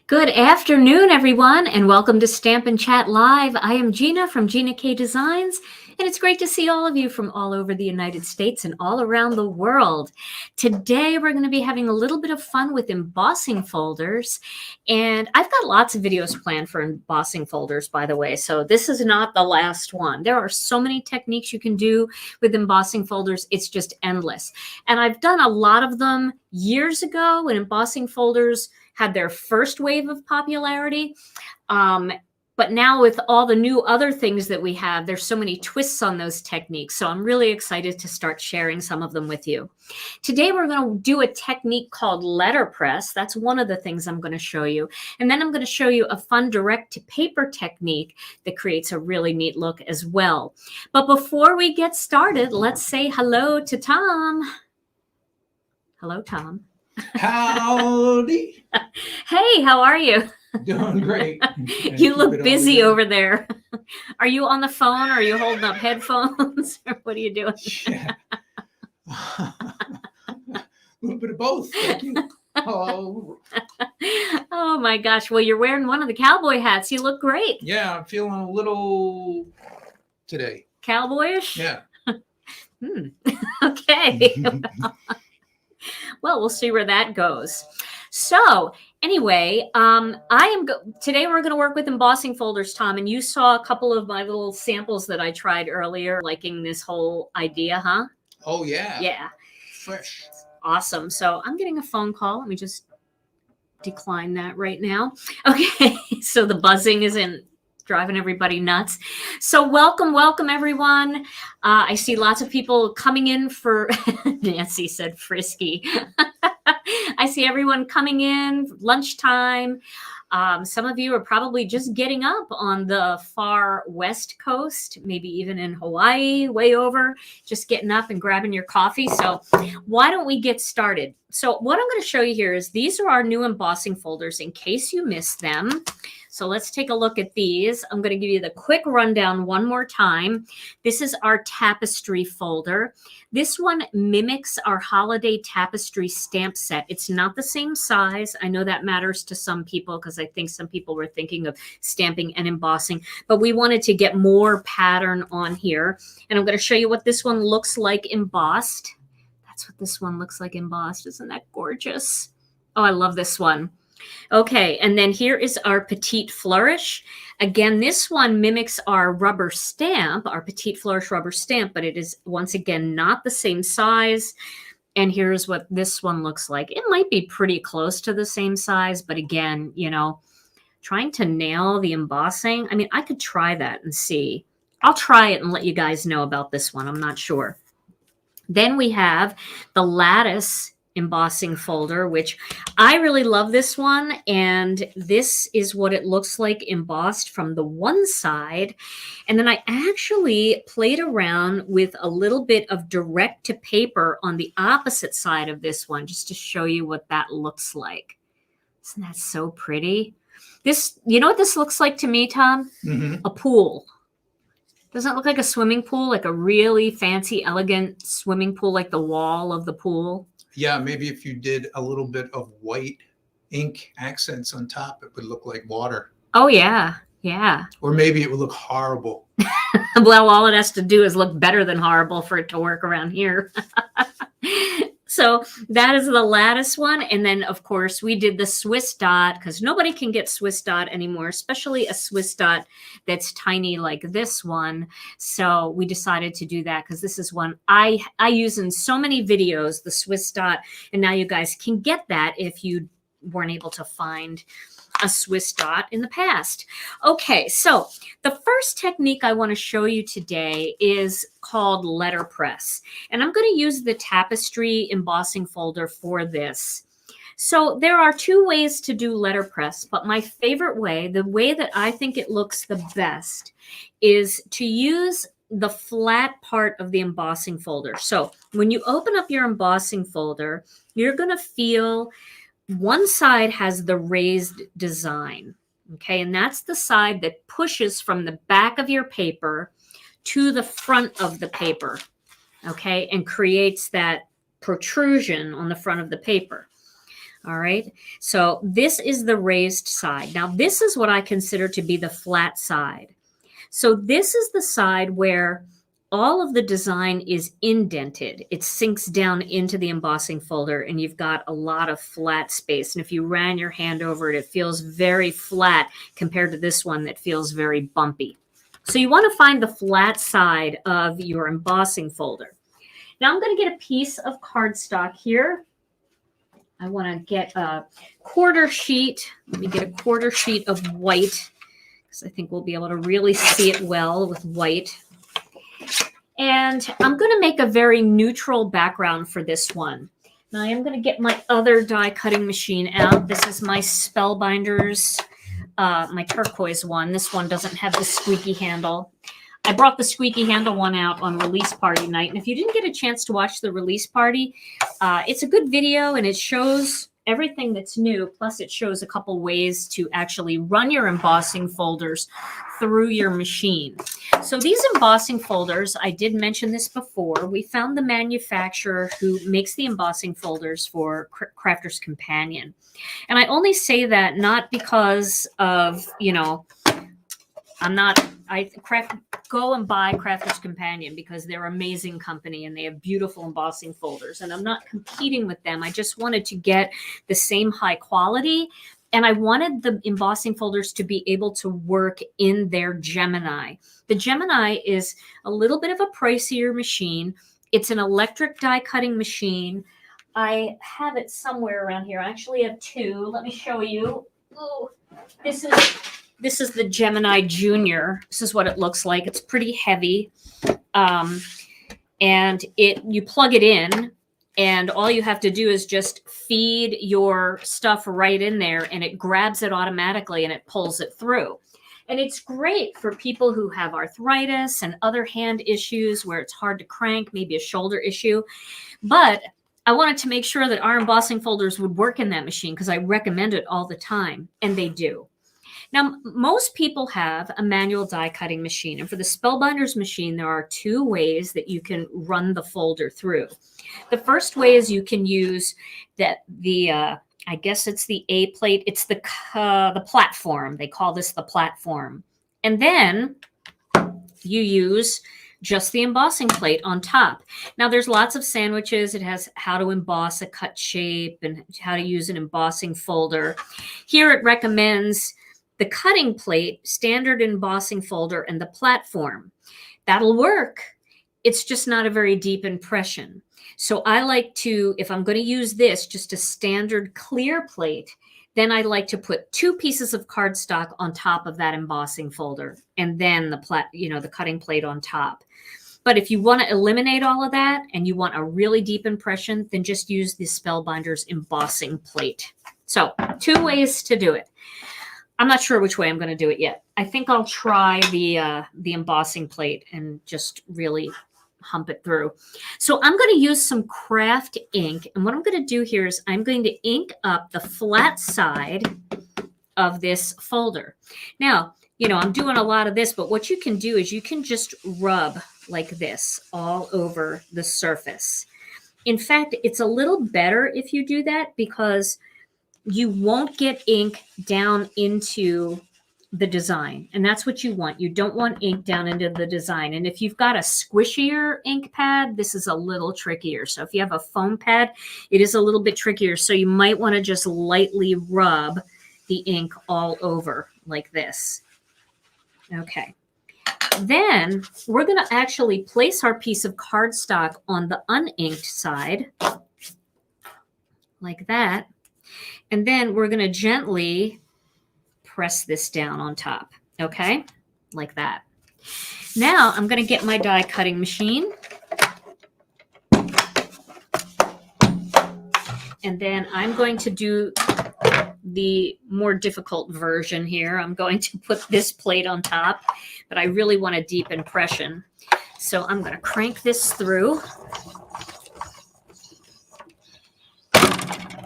Good afternoon, everyone, and welcome to Stampin' Chat Live. I am Gina from Gina K Designs, and it's great to see all of you from all over the United States and all around the world. Today, we're going to be having a little bit of fun with embossing folders, and I've got lots of videos planned for embossing folders, by the way, so this is not the last one. There are so many techniques you can do with embossing folders. It's just endless, and I've done a lot of them years ago when embossing folders had their first wave of popularity. But now with all the new other things that we have, there's so many twists on those techniques. So I'm really excited to start sharing some of them with you. Today, we're going to do a technique called letterpress. That's one of the things I'm going to show you. And then I'm going to show you a fun direct to paper technique that creates a really neat look as well. But before we get started, let's say hello to Tom. Hello, Tom. Howdy. Hey, how are you? Doing great. You look busy over there. Are you on the phone or are you holding up headphones? Or what are you doing? Yeah. A little bit of both. Thank you. Hello. Oh my gosh. Well, you're wearing one of the cowboy hats. You look great. Yeah, I'm feeling a little today. Cowboyish? Yeah. Okay. Well, we'll see where that goes. So anyway, today we're going to work with embossing folders, Tom, and you saw a couple of my little samples that I tried earlier, liking this whole idea, huh? Oh, yeah. Yeah. Fresh. Awesome. So I'm getting a phone call. Let me just decline that right now. Okay. So the buzzing isn't driving everybody nuts. So welcome everyone. I see lots of people coming in for, Nancy said frisky. I see everyone coming in, lunchtime. Some of you are probably just getting up on the far west coast, maybe even in Hawaii, way over, just getting up and grabbing your coffee. So why don't we get started? So what I'm going to show you here is these are our new embossing folders in case you missed them. So let's take a look at these. I'm going to give you the quick rundown one more time. This is our tapestry folder. This one mimics our holiday tapestry stamp set. It's not the same size. I know that matters to some people because I think some people were thinking of stamping and embossing, but we wanted to get more pattern on here. And I'm going to show you what this one looks like embossed. That's what this one looks like embossed. Isn't that gorgeous? Oh, I love this one. Okay, and then here is our Petite Flourish. Again, this one mimics our rubber stamp, our Petite Flourish rubber stamp, but it is, once again, not the same size. And here's what this one looks like. It might be pretty close to the same size, but again, you know, trying to nail the embossing. I mean, I could try that and see. I'll try it and let you guys know about this one. I'm not sure. Then we have the Lattice embossing folder, which I really love this one, and this is what it looks like embossed from the one side. And then I actually played around with a little bit of direct to paper on the opposite side of this one just to show you what that looks like. Isn't that so pretty? This, you know what this looks like to me, Tom? A pool. Doesn't it look like a swimming pool, like a really fancy, elegant swimming pool, like the wall of the pool? Yeah, maybe if you did a little bit of white ink accents on top, it would look like water. Oh, yeah. Yeah. Or maybe it would look horrible. Well, all it has to do is look better than horrible for it to work around here. So that is the Lattice one. And then, of course, we did the Swiss dot because nobody can get Swiss dot anymore, especially a Swiss dot that's tiny like this one. So we decided to do that because this is one I use in so many videos, the Swiss dot. And now you guys can get that if you weren't able to find a Swiss dot in the past. Okay, so the first technique I want to show you today is called letterpress. And I'm going to use the tapestry embossing folder for this. So there are two ways to do letterpress, but my favorite way, the way that I think it looks the best, is to use the flat part of the embossing folder. So when you open up your embossing folder, you're going to feel one side has the raised design. Okay, and that's the side that pushes from the back of your paper to the front of the paper, okay, and creates that protrusion on the front of the paper. All right, so this is the raised side. Now, this is what I consider to be the flat side. So this is the side where all of the design is indented. It sinks down into the embossing folder and you've got a lot of flat space. And if you ran your hand over it, it feels very flat compared to this one that feels very bumpy. So you want to find the flat side of your embossing folder. Now I'm going to get a piece of cardstock here. I want to get a quarter sheet. Let me get a quarter sheet of white because I think we'll be able to really see it well with white. And I'm going to make a very neutral background for this one. Now I am going to get my other die cutting machine out. This is my Spellbinders, my turquoise one. This one doesn't have the squeaky handle. I brought the squeaky handle one out on release party night. And if you didn't get a chance to watch the release party, it's a good video and it shows everything that's new. Plus it shows a couple ways to actually run your embossing folders through your machine. So these embossing folders, I did mention this before, we found the manufacturer who makes the embossing folders for Crafter's Companion. And I only say that not because of, you know, go and buy Crafter's Companion because they're an amazing company and they have beautiful embossing folders. And I'm not competing with them. I just wanted to get the same high quality. And I wanted the embossing folders to be able to work in their Gemini. The Gemini is a little bit of a pricier machine. It's an electric die cutting machine. I have it somewhere around here. I actually have two. Let me show you. Oh, this is the Gemini Junior. This is what it looks like. It's pretty heavy. And you plug it in and all you have to do is just feed your stuff right in there and it grabs it automatically and it pulls it through. And it's great for people who have arthritis and other hand issues where it's hard to crank, maybe a shoulder issue. But I wanted to make sure that our embossing folders would work in that machine because I recommend it all the time, and they do. Now, most people have a manual die cutting machine, and for the Spellbinders machine, there are two ways that you can run the folder through. The first way is you can use I guess it's the A plate. It's the platform. They call this the platform. And then you use just the embossing plate on top. Now, there's lots of sandwiches. It has how to emboss a cut shape and how to use an embossing folder. Here it recommends the cutting plate, standard embossing folder, and the platform. That'll work. It's just not a very deep impression. So I like to, if I'm going to use this, just a standard clear plate, then I like to put two pieces of cardstock on top of that embossing folder and then the cutting plate on top. But if you want to eliminate all of that and you want a really deep impression, then just use the Spellbinders embossing plate. So two ways to do it. I'm not sure which way I'm going to do it yet. I think I'll try the embossing plate and just really hump it through. So I'm going to use some Kraft ink. And what I'm going to do here is I'm going to ink up the flat side of this folder. Now, I'm doing a lot of this, but what you can do is you can just rub like this all over the surface. In fact, it's a little better if you do that because you won't get ink down into the design. And that's what you want. You don't want ink down into the design. And if you've got a squishier ink pad, this is a little trickier. So if you have a foam pad, it is a little bit trickier. So you might want to just lightly rub the ink all over like this. Okay. Then we're going to actually place our piece of cardstock on the uninked side like that. And then we're going to gently press this down on top, okay? Like that. Now I'm going to get my die cutting machine. And then I'm going to do the more difficult version here. I'm going to put this plate on top, but I really want a deep impression. So I'm going to crank this through.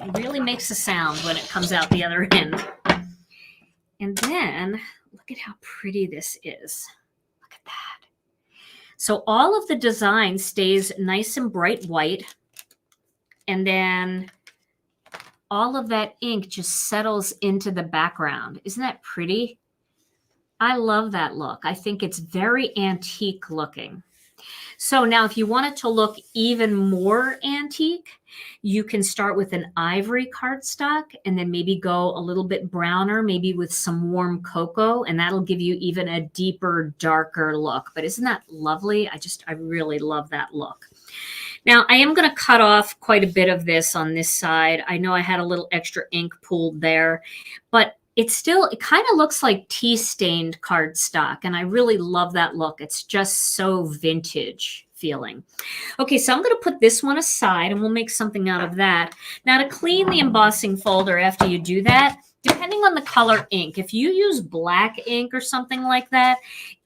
It really makes a sound when it comes out the other end. And then look at how pretty this is. Look at that. So all of the design stays nice and bright white. And then all of that ink just settles into the background. Isn't that pretty? I love that look. I think it's very antique looking. So now if you want it to look even more antique, you can start with an ivory cardstock and then maybe go a little bit browner, maybe with some warm cocoa, and that'll give you even a deeper, darker look. But isn't that lovely? I really love that look. Now I am going to cut off quite a bit of this on this side. I know I had a little extra ink pooled there, but it kind of looks like tea-stained cardstock, and I really love that look. It's just so vintage feeling. Okay, so I'm going to put this one aside, and we'll make something out of that. Now, to clean the embossing folder after you do that, depending on the color ink, if you use black ink or something like that,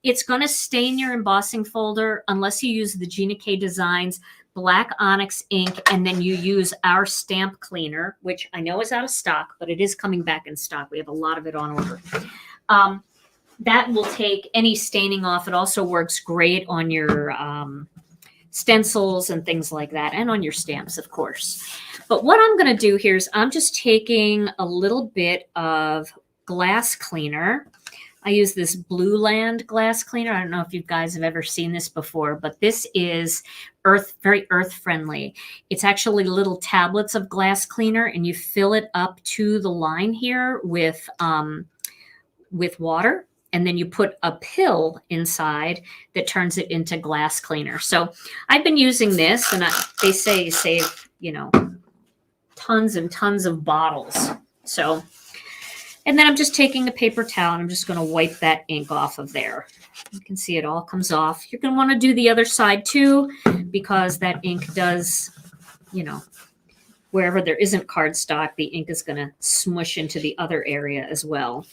it's going to stain your embossing folder unless you use the Gina K Designs black Onyx ink, and then you use our stamp cleaner, which I know is out of stock, but it is coming back in stock. We have a lot of it on order. That will take any staining off. It also works great on your stencils and things like that, and on your stamps, of course. But what I'm going to do here is I'm just taking a little bit of glass cleaner. I use this Blue Land glass cleaner. I don't know if you guys have ever seen this before, but this is very earth friendly. It's actually little tablets of glass cleaner, and you fill it up to the line here with water, and then you put a pill inside that turns it into glass cleaner. So I've been using this, and they say you save, tons and tons of bottles. So. And then I'm just taking a paper towel and I'm just going to wipe that ink off of there. You can see it all comes off. You're going to want to do the other side too, because that ink does, wherever there isn't cardstock, the ink is going to smush into the other area as well.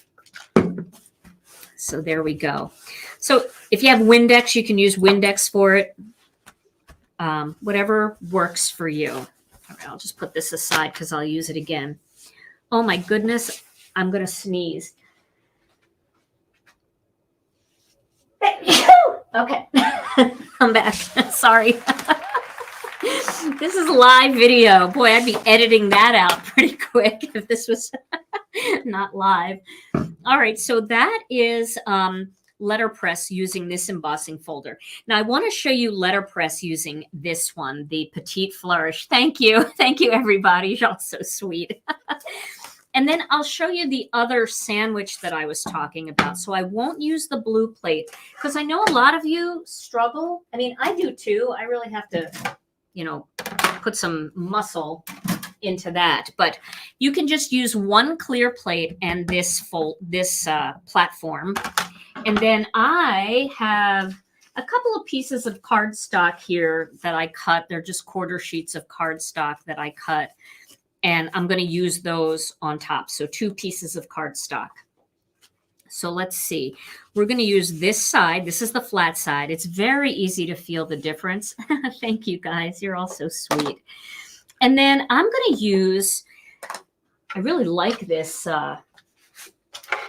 So there we go. So if you have Windex, you can use Windex for it. Whatever works for you. All right, I'll just put this aside because I'll use it again. Oh my goodness. I'm going to sneeze. Okay. I'm back. Sorry. This is live video. Boy, I'd be editing that out pretty quick if this was not live. All right. So that is letterpress using this embossing folder. Now I want to show you letterpress using this one, the Petite Flourish. Thank you. Thank you, everybody. You're all so sweet. And then I'll show you the other sandwich that I was talking about. So I won't use the blue plate because I know a lot of you struggle. I mean, I do too. I really have to, put some muscle into that. But you can just use one clear plate and this platform. And then I have a couple of pieces of cardstock here that I cut. They're just quarter sheets of cardstock that I cut. And I'm going to use those on top. So 2 pieces of cardstock. So let's see. We're going to use this side. This is the flat side. It's very easy to feel the difference. Thank you, guys. You're all so sweet. And then I'm going to use, I really like this,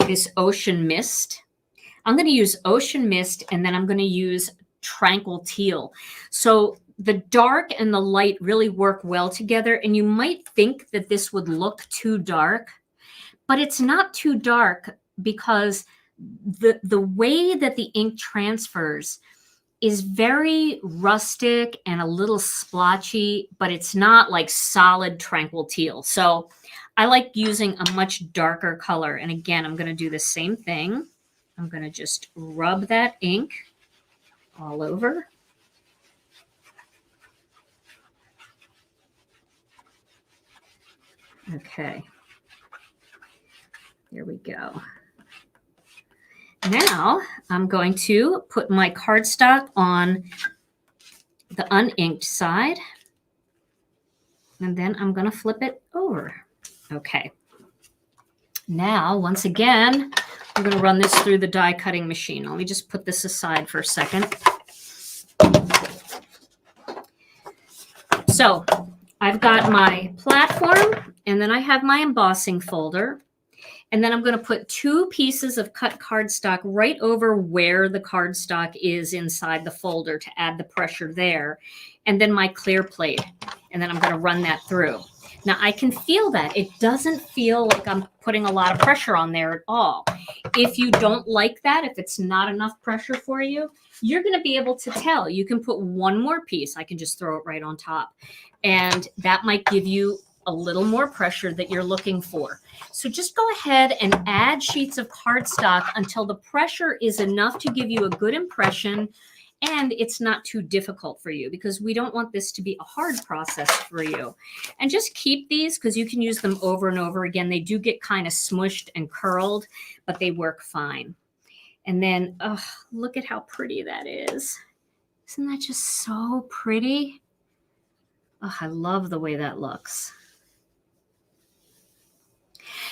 this Ocean Mist. I'm going to use Ocean Mist, and then I'm going to use Tranquil Teal. So the dark and the light really work well together, and you might think that this would look too dark, but it's not too dark because the way that the ink transfers is very rustic and a little splotchy, but it's not like solid Tranquil Teal. So I like using a much darker color. And again, I'm going to do the same thing. I'm going to just rub that ink all over. Okay, there we go. Now I'm going to put my cardstock on the uninked side, and then I'm going to flip it over. Okay. Now, once again, I'm going to run this through the die cutting machine. Let me just put this aside for a second. So I've got my platform, and then I have my embossing folder. And then I'm going to put 2 pieces of cut cardstock right over where the cardstock is inside the folder to add the pressure there. And then my clear plate. And then I'm going to run that through. Now I can feel that. It doesn't feel like I'm putting a lot of pressure on there at all. If you don't like that, if it's not enough pressure for you, you're going to be able to tell. You can put 1 more piece. I can just throw it right on top. And that might give you a little more pressure that you're looking for. So just go ahead and add sheets of cardstock until the pressure is enough to give you a good impression and it's not too difficult for you, because we don't want this to be a hard process for you. And just keep these because you can use them over and over again. They do get kind of smushed and curled, but they work fine. And then, oh, look at how pretty that is. Isn't that just so pretty? Oh, I love the way that looks.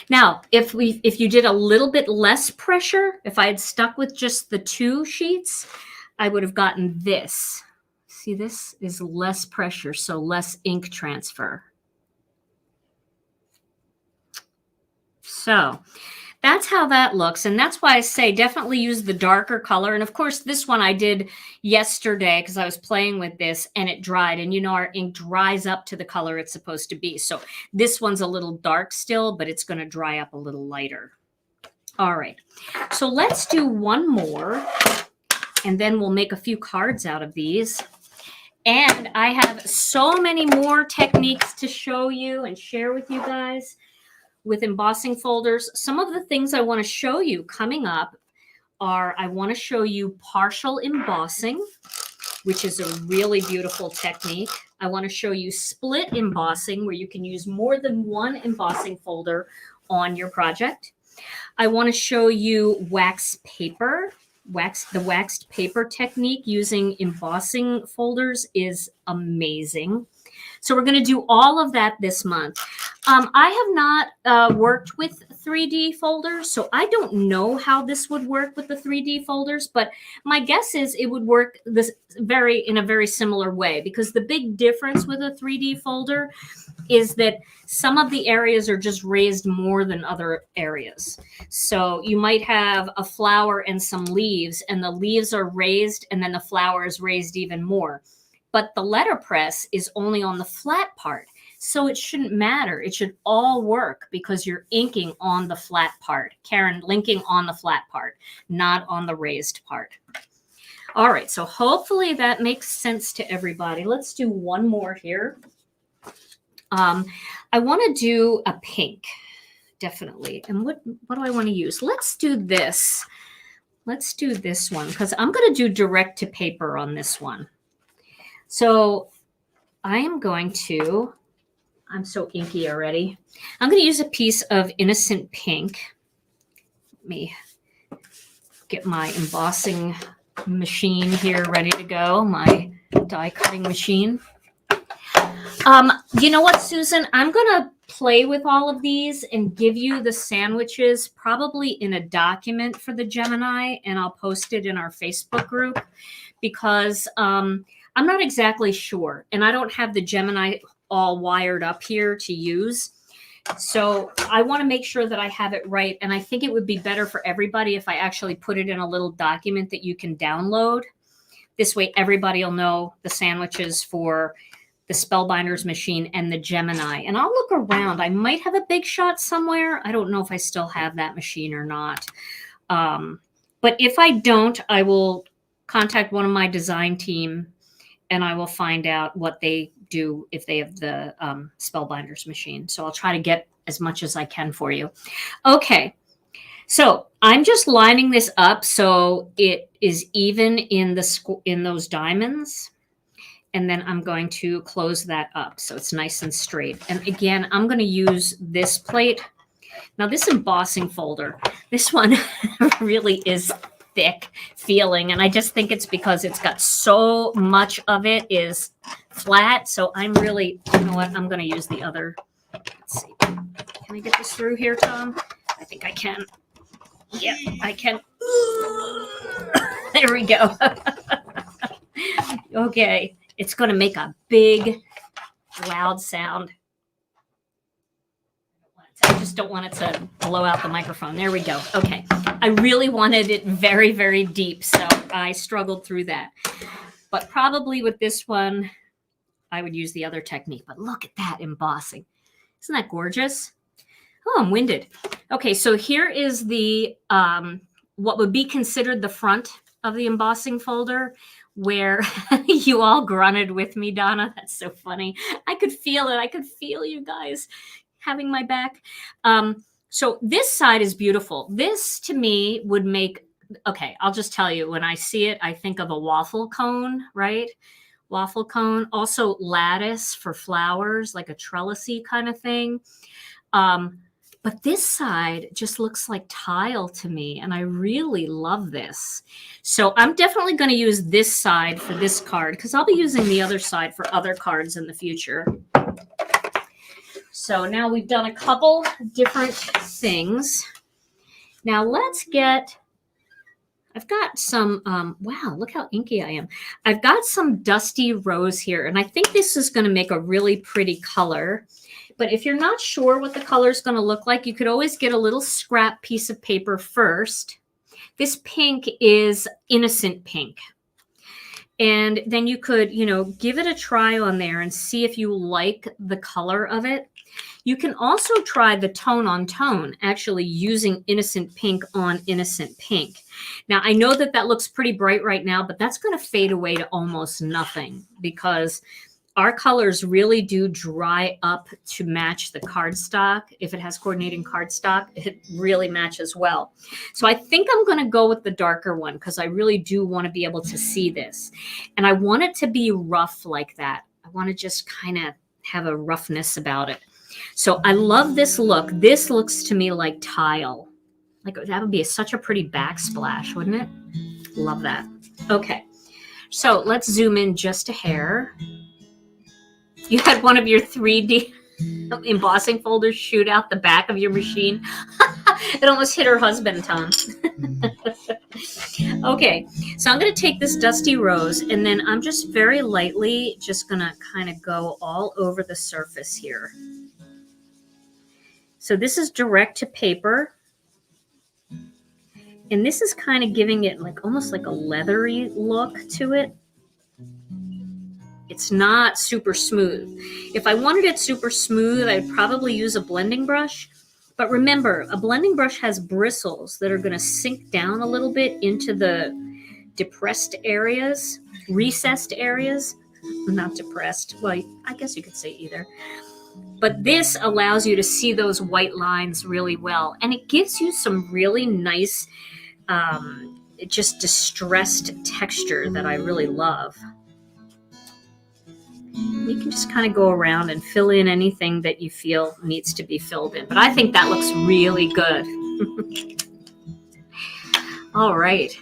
Now, if you did a little bit less pressure, if I had stuck with just the 2 sheets, I would have gotten this. See, this is less pressure, so less ink transfer. So that's how that looks. And that's why I say definitely use the darker color. And of course, this one I did yesterday because I was playing with this and it dried. And you know, our ink dries up to the color it's supposed to be. So this one's a little dark still, but it's going to dry up a little lighter. All right. So let's do 1 more. And then we'll make a few cards out of these. And I have so many more techniques to show you and share with you guys with embossing folders. Some of the things I want to show you coming up are, I want to show you partial embossing, which is a really beautiful technique. I want to show you split embossing, where you can use more than 1 embossing folder on your project. I want to show you wax paper. The waxed paper technique using embossing folders is amazing. So we're going to do all of that this month. I have not worked with 3D folders, so I don't know how this would work with the 3D folders, but my guess is it would work in a very similar way, because the big difference with a 3D folder is that some of the areas are just raised more than other areas. So you might have a flower and some leaves, and the leaves are raised and then the flower is raised even more. But the letterpress is only on the flat part. So it shouldn't matter. It should all work because you're inking on the flat part. Karen, linking on the flat part, not on the raised part. All right, so hopefully that makes sense to everybody. Let's do 1 more here. I want to do a pink, definitely. And what do I want to use? Let's do this. Let's do this one, because I'm going to do direct to paper on this one. So I am going to, I'm so inky already. I'm going to use a piece of Innocent Pink. Let me get my embossing machine here ready to go, my die cutting machine. You know what, Susan? I'm going to play with all of these and give you the sandwiches probably in a document for the Gemini, and I'll post it in our Facebook group, because I'm not exactly sure, and I don't have the Gemini all wired up here to use. So I want to make sure that I have it right, and I think it would be better for everybody if I actually put it in a little document that you can download. This way everybody will know the sandwiches for the Spellbinders machine and the Gemini. And I'll look around. I might have a Big Shot somewhere. I don't know if I still have that machine or not. But if I don't, I will contact one of my design team and I will find out what they do if they have the Spellbinders machine. So I'll try to get as much as I can for you. Okay. So I'm just lining this up so it is even in those diamonds. And then I'm going to close that up so it's nice and straight. And again, I'm going to use this plate. Now this embossing folder, this one really is thick feeling. And I just think it's because it's got so much of it is flat. So I'm really, you know what, I'm going to use the other. Let's see. Can I get this through here, Tom? I think I can. Yeah, I can. There we go. Okay. It's going to make a big, loud sound. I don't want it I just don't want it to blow out the microphone. There we go. Okay. I really wanted it very, very deep, so I struggled through that. But probably with this one, I would use the other technique. But look at that embossing. Isn't that gorgeous? Oh, I'm winded. Okay, so here is the what would be considered the front of the embossing folder, where you all grunted with me, Donna. That's so funny. I could feel it. I could feel you guys having my back. So this side is beautiful. This to me would make, okay, I'll just tell you, when I see it, I think of a waffle cone, right? Waffle cone. Also lattice for flowers, like a trellisy kind of thing. But this side just looks like tile to me, and I really love this. So I'm definitely going to use this side for this card, because I'll be using the other side for other cards in the future. So now we've done a couple different things. Now let's get, I've got some, wow, look how inky I am. I've got some dusty rose here, and I think this is going to make a really pretty color. But if you're not sure what the color is going to look like, you could always get a little scrap piece of paper first. This pink is innocent pink. And then you could, you know, give it a try on there and see if you like the color of it. You can also try the tone on tone, actually using innocent pink on innocent pink. Now, I know that that looks pretty bright right now, but that's going to fade away to almost nothing, because our colors really do dry up to match the cardstock. If it has coordinating cardstock, it really matches well. So I think I'm going to go with the darker one, because I really do want to be able to see this. And I want it to be rough like that. I want to just kind of have a roughness about it. So I love this look. This looks to me like tile. Like that would be such a pretty backsplash, wouldn't it? Love that. Okay. So let's zoom in just a hair. You had one of your 3D embossing folders shoot out the back of your machine. It almost hit her husband, Tom. Okay, so I'm going to take this dusty rose, and then I'm just very lightly just going to kind of go all over the surface here. So this is direct to paper. And this is kind of giving it like almost like a leathery look to it. It's not super smooth. If I wanted it super smooth, I'd probably use a blending brush. But remember, a blending brush has bristles that are going to sink down a little bit into the depressed areas, recessed areas. Not depressed. Well, I guess you could say either. But this allows you to see those white lines really well. And it gives you some really nice, just distressed texture that I really love. You can just kind of go around and fill in anything that you feel needs to be filled in. But I think that looks really good. All right.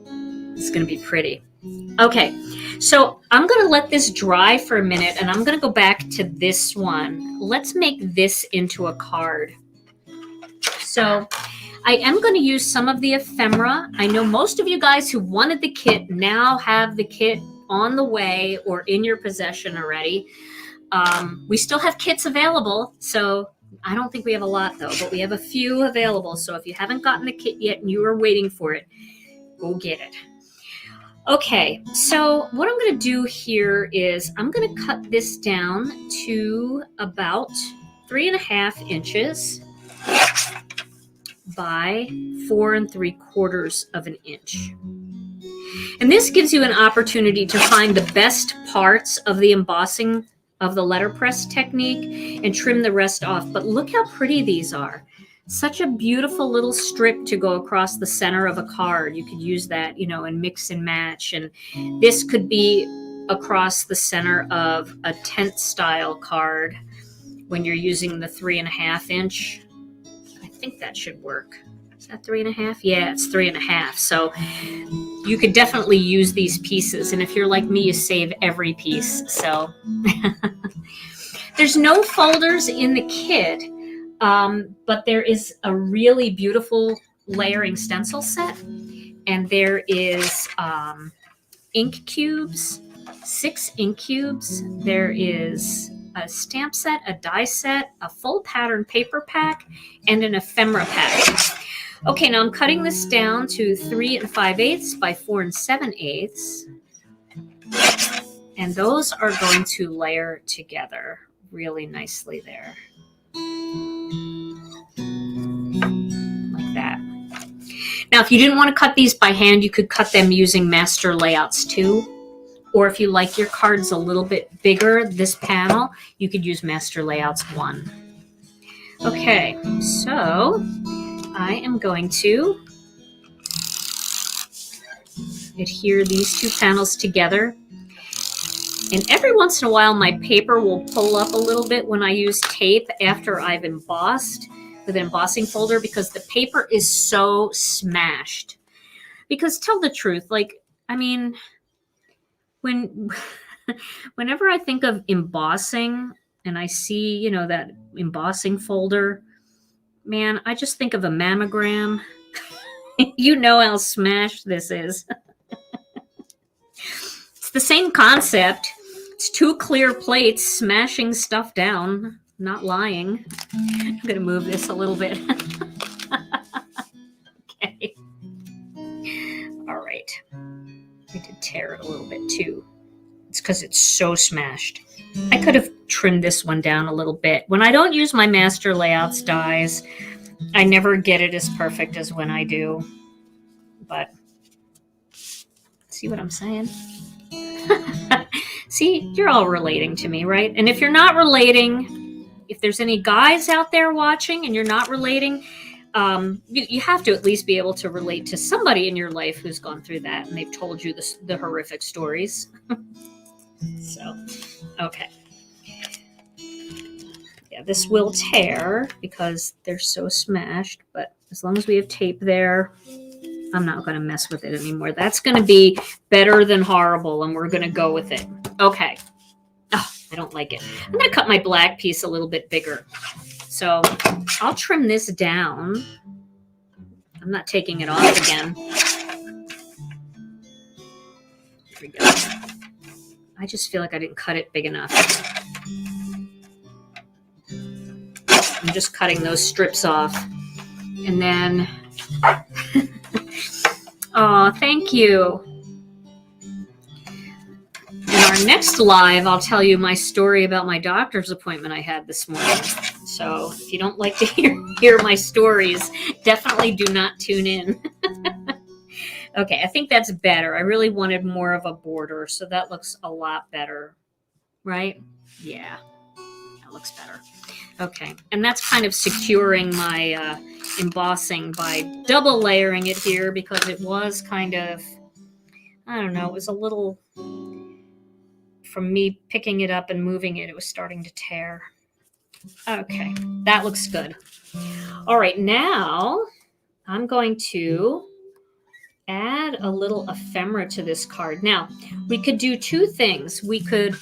It's going to be pretty. Okay. So I'm going to let this dry for a minute, and I'm going to go back to this one. Let's make this into a card. So I am going to use some of the ephemera. I know most of you guys who wanted the kit now have the kit on the way or in your possession already. We still have kits available, so I don't think we have a lot though, but we have a few available. So if you haven't gotten the kit yet and you are waiting for it, go get it. Okay, so what I'm going to do here is I'm going to cut this down to about 3.5 inches by 4 3/4 inches. And this gives you an opportunity to find the best parts of the embossing of the letterpress technique and trim the rest off. But look how pretty these are. Such a beautiful little strip to go across the center of a card. You could use that, you know, and mix and match. And this could be across the center of a tent style card when you're using the 3.5 inch. I think that should work. Is that 3.5? Yeah, it's 3.5. So you could definitely use these pieces. And if you're like me, you save every piece. So there's no folders in the kit, but there is a really beautiful layering stencil set. And there is ink cubes, 6 ink cubes. There is a stamp set, a die set, a full pattern paper pack, and an ephemera pack. Okay, now I'm cutting this down to 3 5/8 by 4 7/8. And those are going to layer together really nicely there. Like that. Now, if you didn't want to cut these by hand, you could cut them using master layouts too. Or if you like your cards a little bit bigger, this panel, you could use master layouts 1. Okay, so I am going to adhere these 2 panels together. And every once in a while, my paper will pull up a little bit when I use tape after I've embossed with an embossing folder because the paper is so smashed. Because tell the truth, like, I mean, whenever I think of embossing and I see, you know, that embossing folder, man, I just think of a mammogram. You know how smashed this is. It's the same concept. It's 2 clear plates smashing stuff down, not lying. I'm going to move this a little bit. Okay. All right. I did tear it a little bit too. It's because it's so smashed. I could have trimmed this one down a little bit. When I don't use my master layouts dies, I never get it as perfect as when I do. But see what I'm saying? See, you're all relating to me, right? And if you're not relating, if there's any guys out there watching and you're not relating, you have to at least be able to relate to somebody in your life who's gone through that and they've told you the horrific stories. So, okay. Yeah, this will tear because they're so smashed, but as long as we have tape there, I'm not going to mess with it anymore. That's going to be better than horrible, and we're going to go with it. Okay. Oh, I don't like it. I'm going to cut my black piece a little bit bigger. So I'll trim this down. I'm not taking it off again. Here we go. I just feel like I didn't cut it big enough. I'm just cutting those strips off. And then... Oh, thank you. In our next live, I'll tell you my story about my doctor's appointment I had this morning. So if you don't like to hear my stories, definitely do not tune in. Okay, I think that's better. I really wanted more of a border, so that looks a lot better, right? Yeah, that looks better. Okay, and that's kind of securing my embossing by double layering it here because it was kind of, I don't know, it was a little, from me picking it up and moving it, it was starting to tear. Okay, that looks good. All right, now I'm going to add a little ephemera to this card. Now, we could do 2 things. We could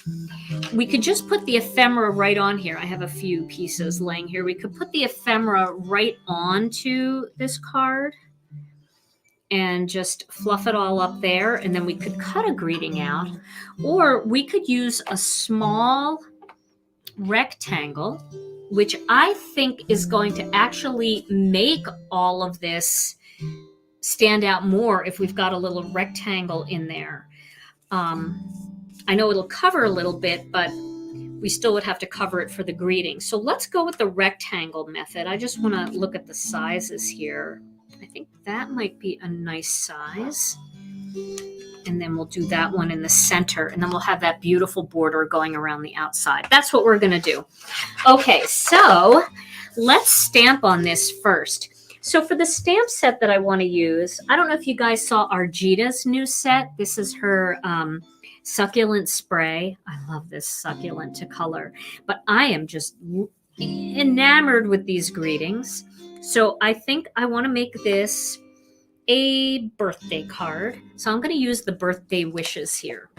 just put the ephemera right on here. I have a few pieces laying here. We could put the ephemera right onto this card and just fluff it all up there, and then we could cut a greeting out. Or we could use a small rectangle, which I think is going to actually make all of this stand out more if we've got a little rectangle in there. I know it'll cover a little bit, but we still would have to cover it for the greeting. So let's go with the rectangle method. I just want to look at the sizes here. I think that might be a nice size. And then we'll do that one in the center, and then we'll have that beautiful border going around the outside. That's what we're going to do. Okay, so let's stamp on this first. So for the stamp set that I want to use, I don't know if you guys saw our Gina's new set. This is her Succulent Spray. I love this succulent to color, but I am just enamored with these greetings. So I think I want to make this a birthday card. So I'm going to use the birthday wishes here.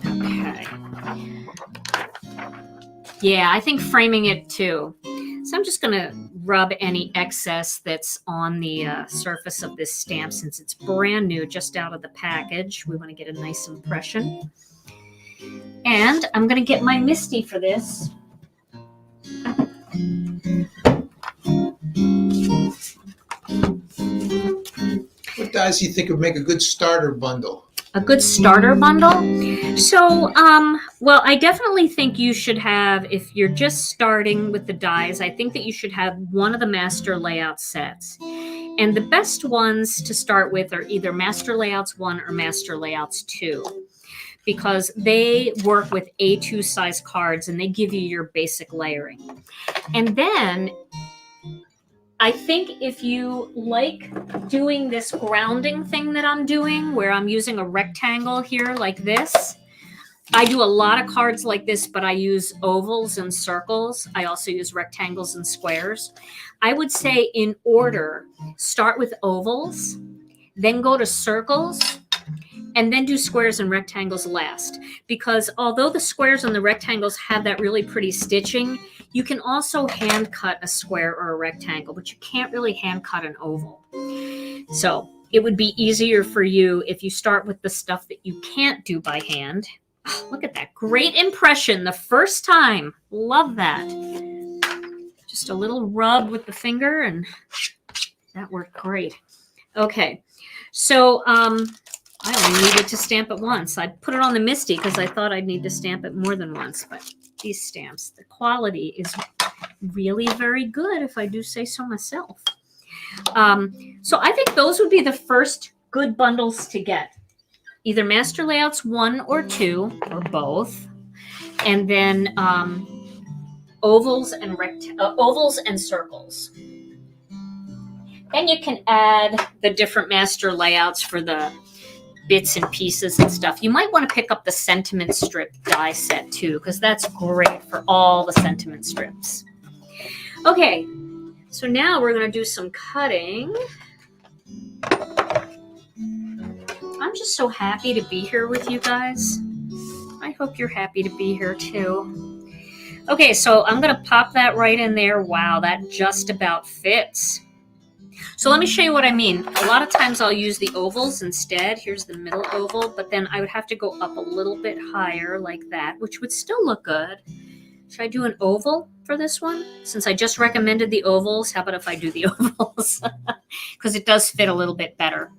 Okay. Yeah, I think framing it too. So I'm just going to rub any excess that's on the surface of this stamp since it's brand new, just out of the package. We want to get a nice impression. And I'm going to get my Misty for this. What dies do you think would make a good starter bundle? A good starter bundle? So, well, I definitely think you should have, if you're just starting with the dies, I think that you should have one of the master layout sets. And the best ones to start with are either Master Layouts 1 or Master Layouts 2, because they work with A2 size cards and they give you your basic layering. And then I think if you like doing this grounding thing that I'm doing, where I'm using a rectangle here like this, I do a lot of cards like this, but I use ovals and circles. I also use rectangles and squares. I would say in order, start with ovals, then go to circles, and then do squares and rectangles last. Because although the squares and the rectangles have that really pretty stitching, you can also hand cut a square or a rectangle, but you can't really hand cut an oval. So it would be easier for you if you start with the stuff that you can't do by hand. Oh, look at that. Great impression the first time. Love that. Just a little rub with the finger and that worked great. Okay. So I only needed to stamp it once. I put it on the Misty because I thought I'd need to stamp it more than once. But these stamps, the quality is really very good, if I do say so myself. So I think those would be the first good bundles to get. Either Master Layouts 1 or 2, or both. And then ovals and circles. Then you can add the different master layouts for the bits and pieces and stuff. You might want to pick up the sentiment strip die set too, because that's great for all the sentiment strips. Okay, so now we're going to do some cutting. I'm just so happy to be here with you guys. I hope you're happy to be here too. Okay, so I'm going to pop that right in there. Wow, that just about fits. So let me show you what I mean. A lot of times I'll use the ovals instead. Here's the middle oval, but then I would have to go up a little bit higher like that, which would still look good. Should I do an oval for this one? Since I just recommended the ovals, how about if I do the ovals? Because it does fit a little bit better.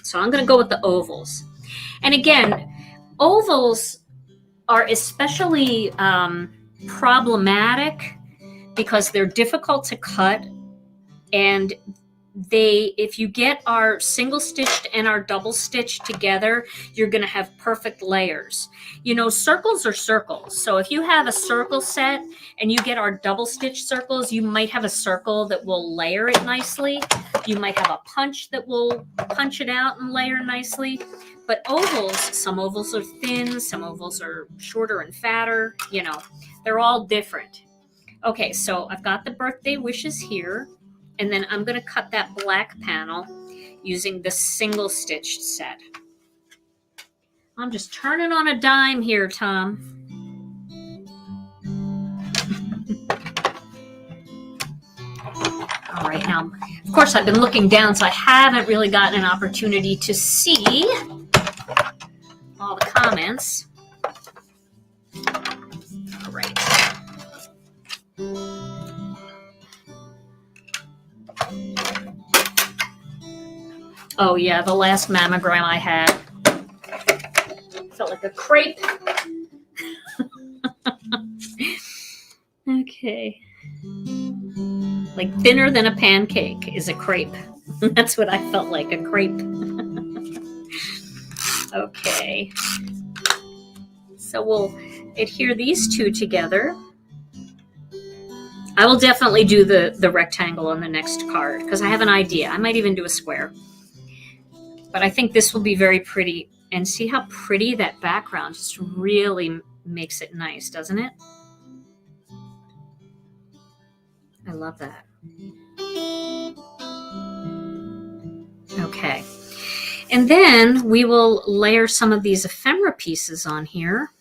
So I'm going to go with the ovals. And again, ovals are especially problematic because they're difficult to cut. And if you get our single stitched and our double stitched together, you're going to have perfect layers. You know, circles are circles. So if you have a circle set and you get our double stitched circles, you might have a circle that will layer it nicely. You might have a punch that will punch it out and layer nicely. But ovals, some ovals are thin, some ovals are shorter and fatter. You know, they're all different. Okay, so I've got the birthday wishes here. And then I'm going to cut that black panel using the single stitched set. I'm just turning on a dime here, Tom. All right, now, of course, I've been looking down, so I haven't really gotten an opportunity to see all the comments. All right. Oh yeah, the last mammogram I had felt like a crepe. Okay. Like thinner than a pancake is a crepe. That's what I felt like, a crepe. Okay. So we'll adhere these two together. I will definitely do the rectangle on the next card because I have an idea. I might even do a square. But I think this will be very pretty. And see how pretty that background just really makes it nice, doesn't it? I love that. Okay. And then we will layer some of these ephemera pieces on here.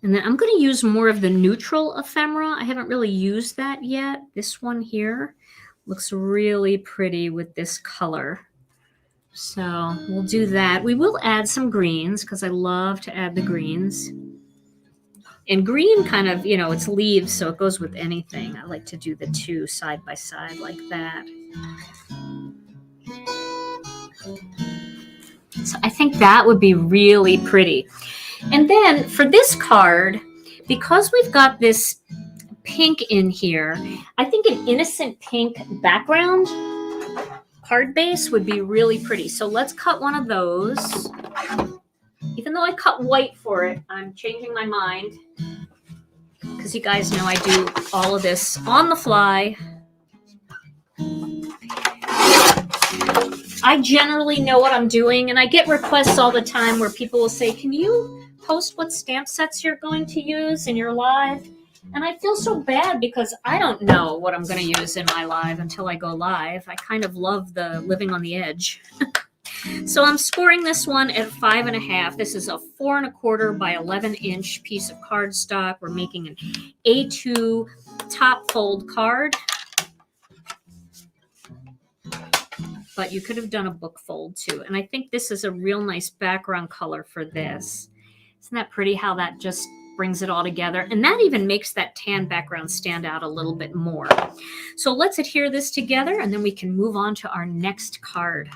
And then I'm going to use more of the neutral ephemera. I haven't really used that yet. This one here looks really pretty with this color. So we'll do that. We will add some greens because I love to add the greens. And green kind of, you know, it's leaves, so it goes with anything. I like to do the two side by side like that. So I think that would be really pretty. And then for this card, because we've got this pink in here, I think an innocent pink background card base would be really pretty. So let's cut one of those. Even though I cut white for it, I'm changing my mind because you guys know I do all of this on the fly. I generally know what I'm doing, and I get requests all the time where people will say, can you post what stamp sets you're going to use in your live? And I feel so bad because I don't know what I'm going to use in my live until I go live. I kind of love the living on the edge. So I'm scoring this one at 5.5. This is a 4 1/4 by 11-inch piece of cardstock. We're making an A2 top fold card. But you could have done a book fold too. And I think this is a real nice background color for this. Isn't that pretty how that just brings it all together? And that even makes that tan background stand out a little bit more. So let's adhere this together and then we can move on to our next card.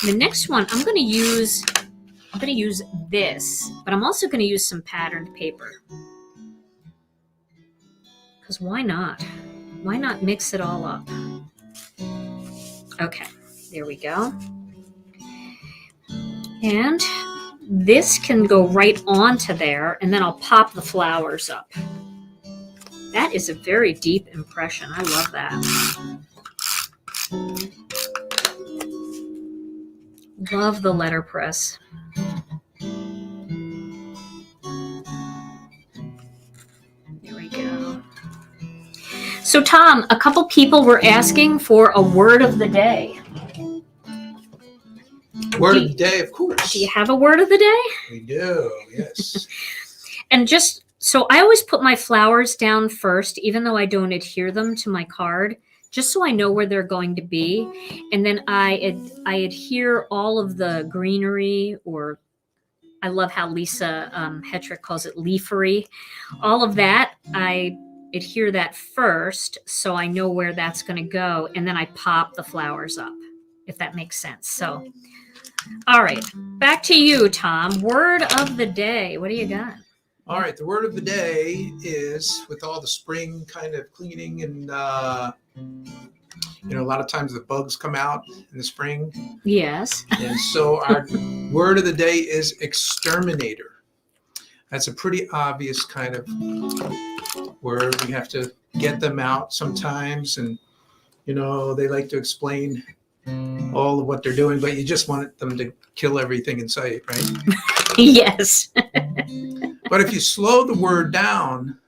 The next one, I'm going to use this, but I'm also going to use some patterned paper. Because why not? Why not mix it all up? Okay, there we go. And this can go right onto there, and then I'll pop the flowers up. That is a very deep impression. I love that. Love the letterpress. There we go. So Tom, a couple people were asking for a word of the day. Word of the day, of course. Do you have a word of the day? We do, yes. And just, so I always put my flowers down first, even though I don't adhere them to my card, just so I know where they're going to be. And then I adhere all of the greenery, or I love how Lisa Hetrick calls it leafery. All of that, I adhere that first so I know where that's going to go. And then I pop the flowers up, if that makes sense. So, all right, back to you, Tom. Word of the day. What do you got? All right, the word of the day is, with all the spring kind of cleaning and, a lot of times the bugs come out in the spring. Yes. And so our word of the day is exterminator. That's a pretty obvious kind of word. We have to get them out sometimes. And, they like to explain all of what they're doing, but you just want them to kill everything in sight, right? Yes. But if you slow the word down,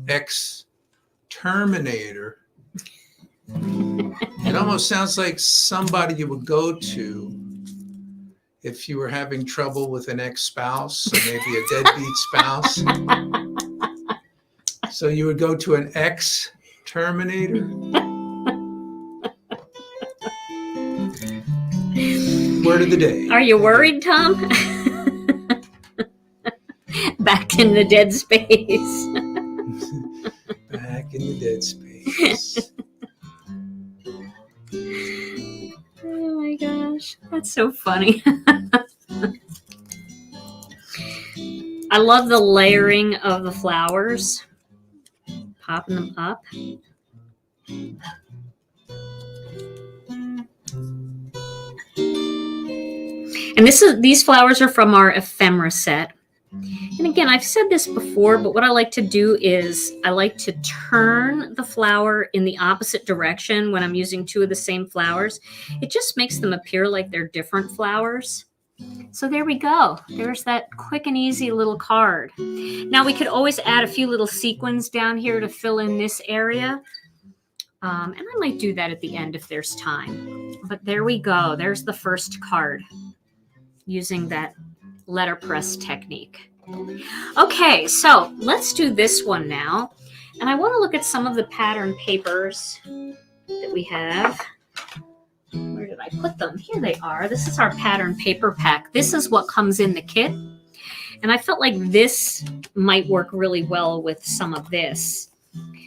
exterminator, it almost sounds like somebody you would go to if you were having trouble with an ex-spouse, or maybe a deadbeat spouse. So you would go to an ex-terminator. Word of the day. Are you worried, Tom? Back in the dead space. Back in the dead space. Oh my gosh, that's so funny. I love the layering of the flowers. Popping them up. And these flowers are from our Ephemera set. And again, I've said this before, but what I like to do is I like to turn the flower in the opposite direction when I'm using two of the same flowers. It just makes them appear like they're different flowers. So there we go. There's that quick and easy little card. Now we could always add a few little sequins down here to fill in this area. And I might do that at the end if there's time. But there we go. There's the first card using that letterpress technique. Okay, so let's do this one now. And I want to look at some of the pattern papers that we have. Where did I put them? Here they are. This is our pattern paper pack. This is what comes in the kit. And I felt like this might work really well with some of this.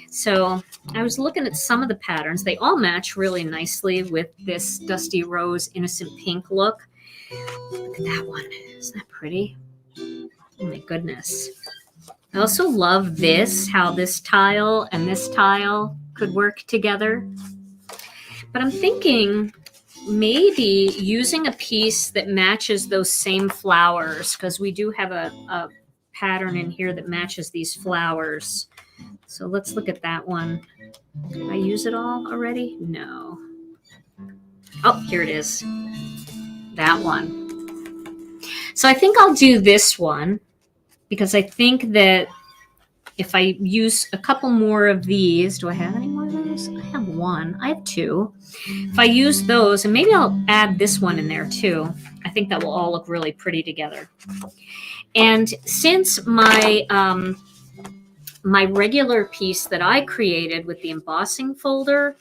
So I was looking at some of the patterns. They all match really nicely with this Dusty Rose Innocent Pink look. Look at that one. Isn't that pretty? Oh my goodness. I also love this, how this tile and this tile could work together. But I'm thinking maybe using a piece that matches those same flowers, because we do have a pattern in here that matches these flowers. So let's look at that one. Did I use it all already? No. Oh, here it is. That one. So I think I'll do this one, because I think that if I use a couple more of these, do I have any more of those? I have one. I have two. If I use those, and maybe I'll add this one in there too. I think that will all look really pretty together. And since my my regular piece that I created with the embossing folder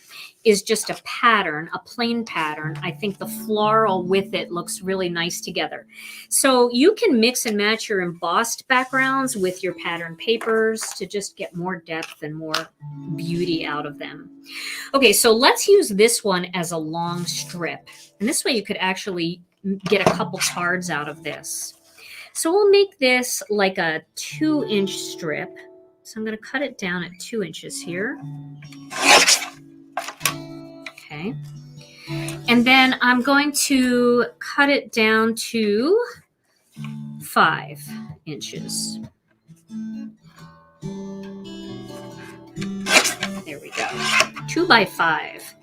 is just a pattern, a plain pattern, I think the floral with it looks really nice together. So you can mix and match your embossed backgrounds with your pattern papers to just get more depth and more beauty out of them. Okay, so let's use this one as a long strip. And this way you could actually get a couple cards out of this. So we'll make this like a 2-inch strip. So I'm going to cut it down at 2 inches here. Okay. And then I'm going to cut it down to 5 inches. There we go. 2 by 5.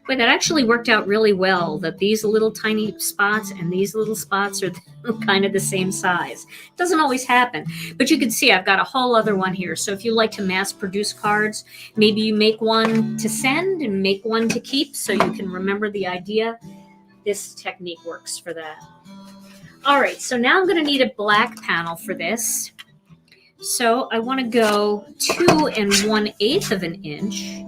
Boy, that actually worked out really well, that these little tiny spots and these little spots are kind of the same size. Doesn't always happen, but you can see I've got a whole other one here. So if you like to mass produce cards, maybe you make one to send and make one to keep so you can remember the idea. This technique works for that. All right, so now I'm going to need a black panel for this. So I want to go 2 1/8 of an inch.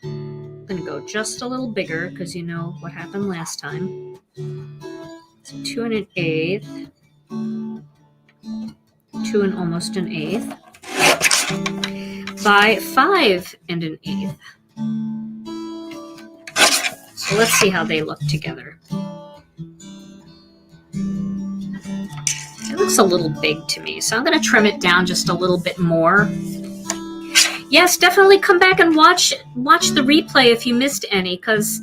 I'm going to go just a little bigger because you know what happened last time. So 2 1/8, 2 almost 1/8 by 5 1/8. So let's see how they look together. It looks a little big to me, so I'm going to trim it down just a little bit more. Yes, definitely come back and watch the replay if you missed any, because,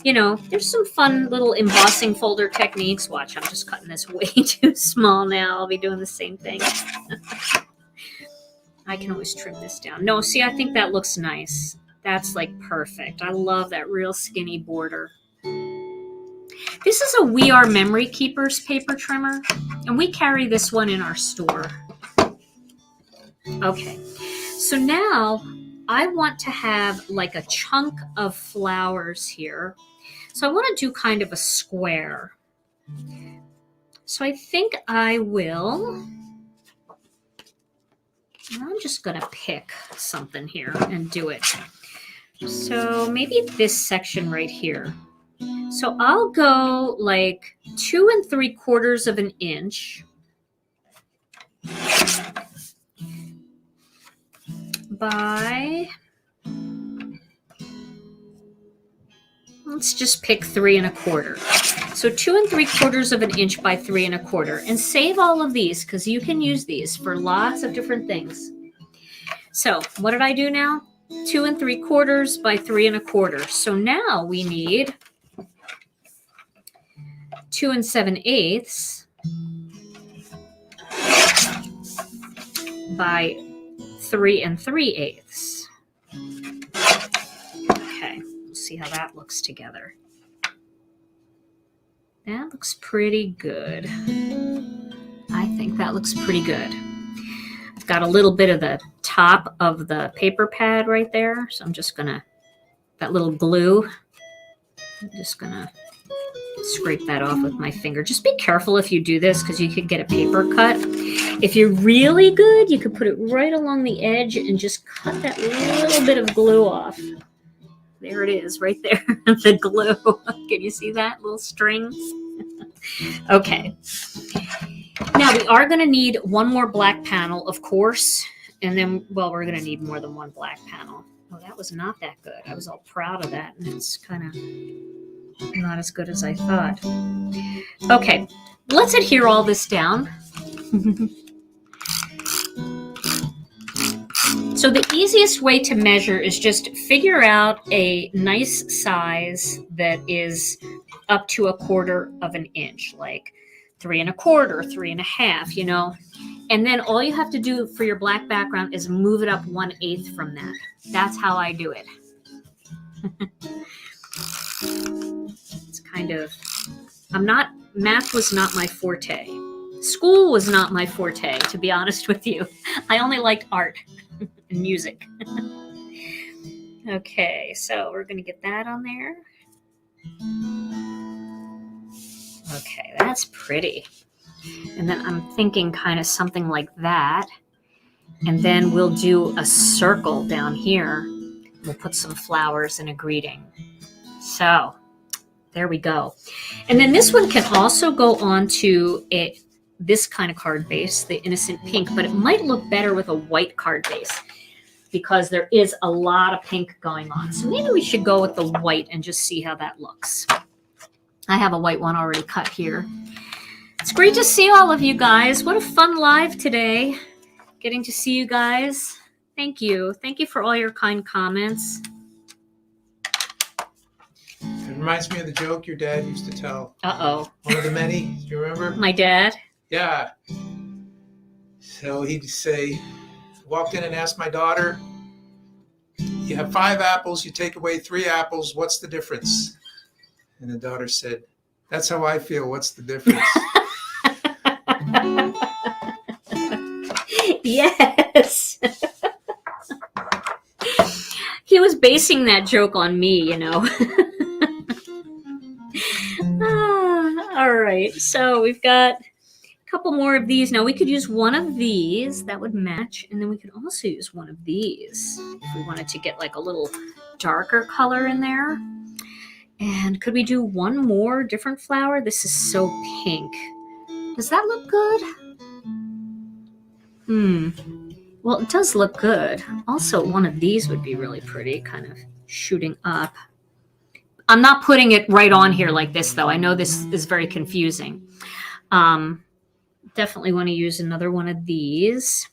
you know, there's some fun little embossing folder techniques. Watch, I'm just cutting this way too small now. I'll be doing the same thing. I can always trim this down. No, see, I think that looks nice. That's like perfect. I love that real skinny border. This is a We Are Memory Keepers paper trimmer, and we carry this one in our store. Okay. So now I want to have like a chunk of flowers here. So I want to do kind of a square. So I think I will, I'm just going to pick something here and do it. So maybe this section right here. So I'll go like 2 3/4 of an inch by, let's just pick 3 1/4. So 2 3/4 of an inch by 3 1/4, and save all of these because you can use these for lots of different things. So what did I do now? 2 3/4 by 3 1/4. So now we need 2 7/8 by 3 3/8. Okay, let's see how that looks together. That looks pretty good. I think that looks pretty good. I've got a little bit of the top of the paper pad right there, so I'm just gonna, that little glue, I'm just gonna scrape that off with my finger. Just be careful if you do this because you could get a paper cut. If you're really good, you could put it right along the edge and just cut that little bit of glue off. There it is right there. The glue. Can you see that little string? Okay. Now we are going to need one more black panel, of course. And then, well, we're going to need more than one black panel. Oh, that was not that good. I was all proud of that. And it's kind of not as good as I thought. Okay. Let's adhere all this down. So the easiest way to measure is just figure out a nice size that is up to 1/4 of an inch, like 3 1/4, 3 1/2, you know. And then all you have to do for your black background is move it up 1/8 from that. That's how I do it. It's kind of, math was not my forte. School was not my forte, to be honest with you. I only liked art and music. Okay, so we're going to get that on there. Okay, that's pretty. And then I'm thinking kind of something like that. And then we'll do a circle down here. We'll put some flowers and a greeting. So there we go. And then this one can also go on to this kind of card base, the innocent pink, but it might look better with a white card base because there is a lot of pink going on. So maybe we should go with the white and just see how that looks. I have a white one already cut here. It's great to see all of you guys. What a fun live today. Getting to see you guys. Thank you. Thank you for all your kind comments. It reminds me of the joke your dad used to tell. Uh-oh. One of the many. Do you remember? My dad? Yeah. So he'd say, walked in and asked my daughter, you have 5 apples, you take away 3 apples, what's the difference? And the daughter said, that's how I feel, what's the difference? Yes. He was basing that joke on me, you know. All right, so we've got a couple more of these. Now we could use one of these, that would match, and then we could also use one of these if we wanted to get like a little darker color in there. And could we do one more different flower? This is so pink. Does that look good? Well, it does look good. Also, one of these would be really pretty, kind of shooting up. I'm not putting it right on here like this, though. I know this is very confusing. Definitely want to use another one of these.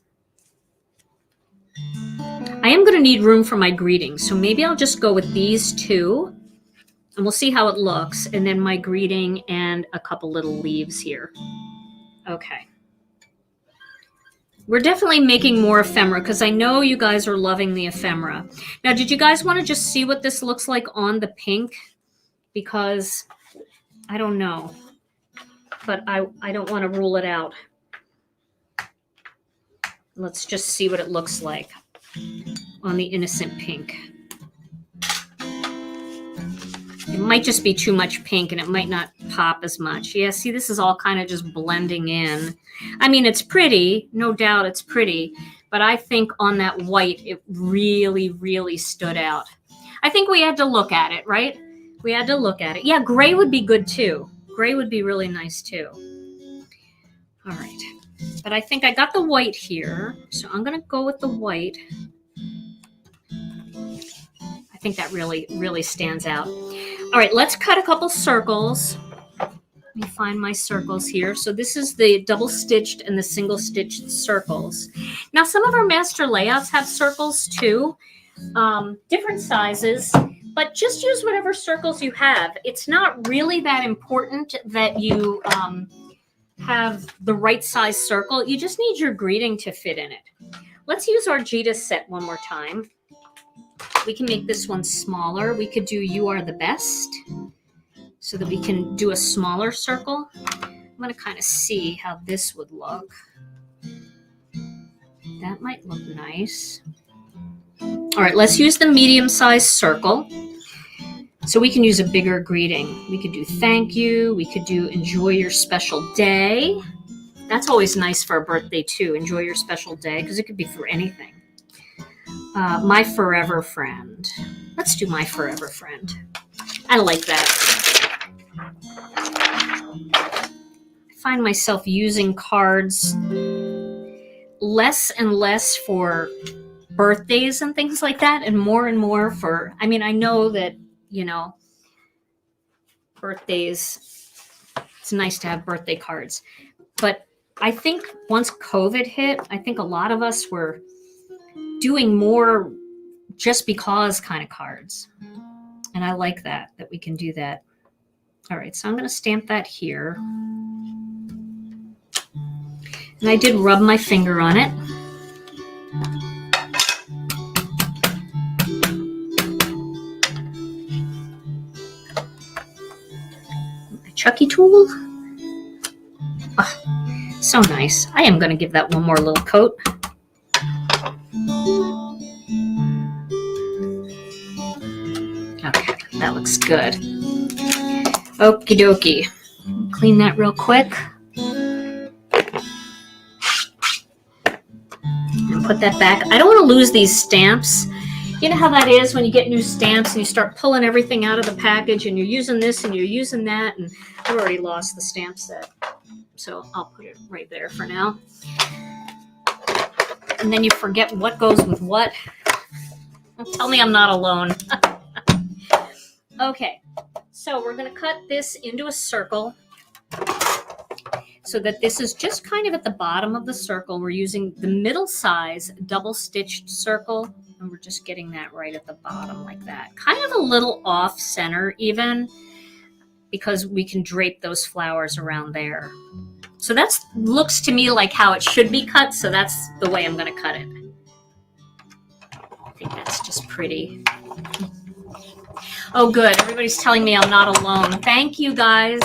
I am going to need room for my greeting, so maybe I'll just go with these 2, and we'll see how it looks, and then my greeting and a couple little leaves here. Okay. We're definitely making more ephemera because I know you guys are loving the ephemera. Now, did you guys want to just see what this looks like on the pink? Because I don't know, but I don't want to rule it out. Let's just see what it looks like on the innocent pink. It might just be too much pink and it might not pop as much. Yeah, see, this is all kind of just blending in. I mean, it's pretty, no doubt it's pretty, but I think on that white, it really, really stood out. I think we had to look at it, right? We had to look at it. Yeah, gray would be good too. Gray would be really nice too. All right, but I think I got the white here, so I'm gonna go with the white. I think that really, really stands out. All right, let's cut a couple circles. Let me find my circles here. So this is the double stitched and the single stitched circles. Now, some of our master layouts have circles too, different sizes, but just use whatever circles you have. It's not really that important that you have the right size circle. You just need your greeting to fit in it. Let's use our Gita set one more time. We can make this one smaller. We could do You Are the Best so that we can do a smaller circle. I'm going to kind of see how this would look. That might look nice. All right, let's use the medium-sized circle. So we can use a bigger greeting. We could do thank you. We could do enjoy your special day. That's always nice for a birthday too. Enjoy your special day, because it could be for anything. My forever friend. Let's do my forever friend. I like that. I find myself using cards less and less for birthdays and things like that, and more for, I mean, I know that, you know, birthdays, it's nice to have birthday cards. But I think once COVID hit, I think a lot of us were doing more just because kind of cards. And I like that we can do that. All right, so I'm going to stamp that here. And I did rub my finger on it. My Chucky tool. Oh, so nice. I am going to give that one more little coat. Okay, that looks good. Okie dokie. Clean that real quick. And put that back. I don't want to lose these stamps. You know how that is when you get new stamps and you start pulling everything out of the package and you're using this and you're using that, and I've already lost the stamp set. So I'll put it right there for now. And then you forget what goes with what. Tell me I'm not alone. Okay, so we're going to cut this into a circle so that this is just kind of at the bottom of the circle. We're using the middle size double stitched circle, and we're just getting that right at the bottom like that. Kind of a little off center even, because we can drape those flowers around there. So that looks to me like how it should be cut, so that's the way I'm going to cut it. I think that's just pretty. Oh, good. Everybody's telling me I'm not alone. Thank you, guys.